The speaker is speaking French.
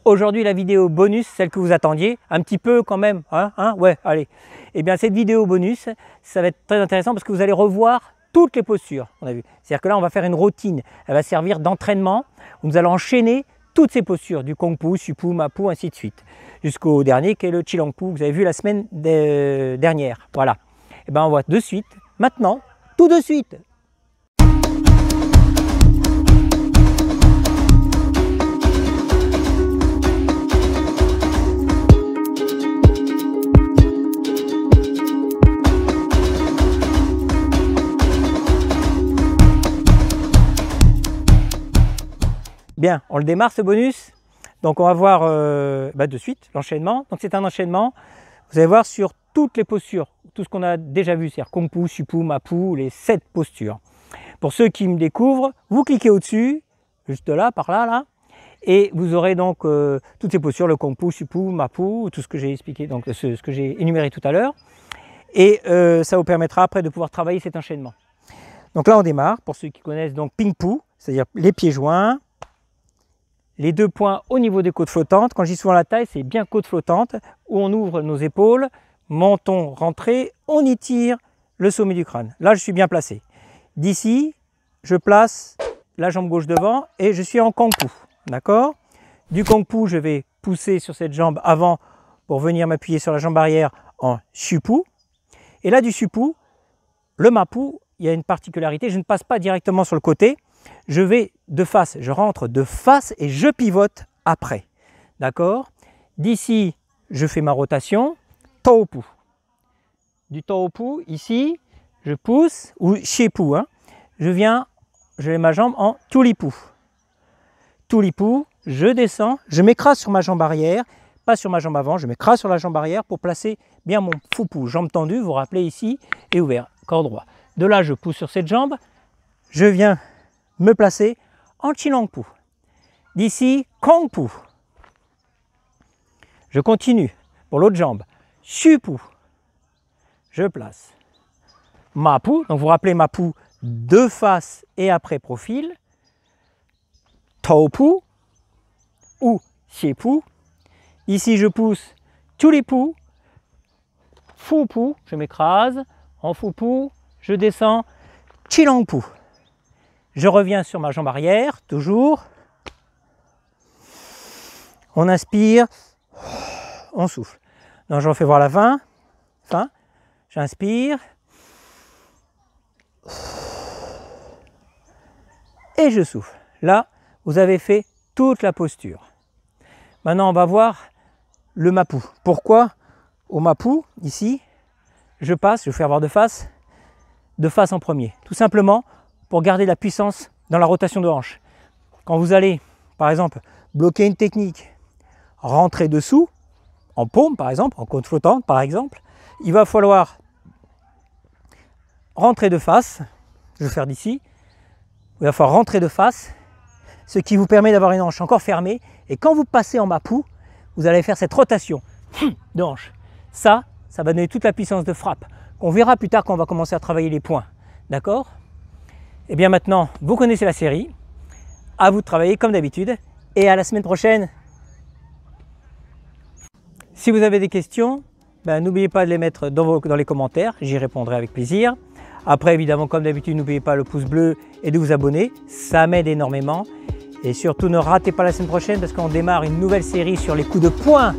Aujourd'hui, la vidéo bonus, celle que vous attendiez, un petit peu quand même, ouais, allez. Eh bien, cette vidéo bonus, ça va être très intéressant parce que vous allez revoir toutes les postures, on a vu. C'est-à-dire que là, on va faire une routine, elle va servir d'entraînement, où nous allons enchaîner toutes ces postures, du Kong Pu, Shipu, Mapu, ainsi de suite, jusqu'au dernier qui est le Chilongpu, que vous avez vu la semaine dernière. Voilà. Eh bien, on voit de suite, maintenant, tout de suite. Bien, on le démarre ce bonus. Donc on va voir de suite l'enchaînement. Donc c'est un enchaînement, vous allez voir sur toutes les postures, tout ce qu'on a déjà vu, c'est-à-dire Kong Pu, Shipu, Mapu, les 7 postures. Pour ceux qui me découvrent, vous cliquez au-dessus, juste là, par là, là, et vous aurez donc toutes ces postures, le Kong Pu, Shipu, Mapu, tout ce que j'ai expliqué, donc ce que j'ai énuméré tout à l'heure. Et ça vous permettra après de pouvoir travailler cet enchaînement. Donc là on démarre, pour ceux qui connaissent donc Ping Pu, c'est-à-dire les pieds joints, les 2 points au niveau des côtes flottantes. Quand je dis souvent la taille, c'est bien côte flottante, où on ouvre nos épaules, menton rentré, on étire le sommet du crâne. Là, je suis bien placé. D'ici, je place la jambe gauche devant et je suis en Kong Pu. D'accord? Du Kong Pu, je vais pousser sur cette jambe avant pour venir m'appuyer sur la jambe arrière en Shipu. Et là, du Shipu, le Mapu, il y a une particularité, je ne passe pas directement sur le côté. Je vais de face, je rentre de face et je pivote après. D'accord? D'ici, je fais ma rotation, Taupu. Du Taupu, ici, je pousse, ou Shipu, je mets ma jambe en Tulipu. Tulipu, je descends, je m'écrase sur ma jambe arrière, pas sur ma jambe avant, je m'écrase sur la jambe arrière pour placer bien mon Fupu. Jambe tendue, vous vous rappelez ici, et ouvert, corps droit. De là, je pousse sur cette jambe, je viens me placer en Chilongpu. D'ici, Kong Pu. Je continue pour l'autre jambe. Shipu. Je place. Mapu. Donc vous vous rappelez Mapu de face et après profil. Taupu ou Shipu. Ici, je pousse Tulipu. Fupu. Je m'écrase. En Fupu, je descends. Chilongpu. Je reviens sur ma jambe arrière, toujours. On inspire, on souffle. Donc je refais voir la fin. J'inspire. Et je souffle. Là, vous avez fait toute la posture. Maintenant, on va voir le Mapu. Pourquoi au Mapu, ici, je passe, je fais avoir de face en premier. Tout simplement, pour garder la puissance dans la rotation de hanche. Quand vous allez, par exemple, bloquer une technique, rentrer dessous, en paume par exemple, en côte flottante par exemple, il va falloir rentrer de face, je vais faire d'ici, il va falloir rentrer de face, ce qui vous permet d'avoir une hanche encore fermée, et quand vous passez en Mapu, vous allez faire cette rotation de hanche. Ça va donner toute la puissance de frappe, qu'on verra plus tard quand on va commencer à travailler les points. D'accord ? Et bien maintenant, vous connaissez la série, à vous de travailler comme d'habitude, et à la semaine prochaine. Si vous avez des questions, n'oubliez pas de les mettre dans les commentaires, j'y répondrai avec plaisir. Après, évidemment, comme d'habitude, n'oubliez pas le pouce bleu et de vous abonner, ça m'aide énormément. Et surtout, ne ratez pas la semaine prochaine parce qu'on démarre une nouvelle série sur les coups de poing.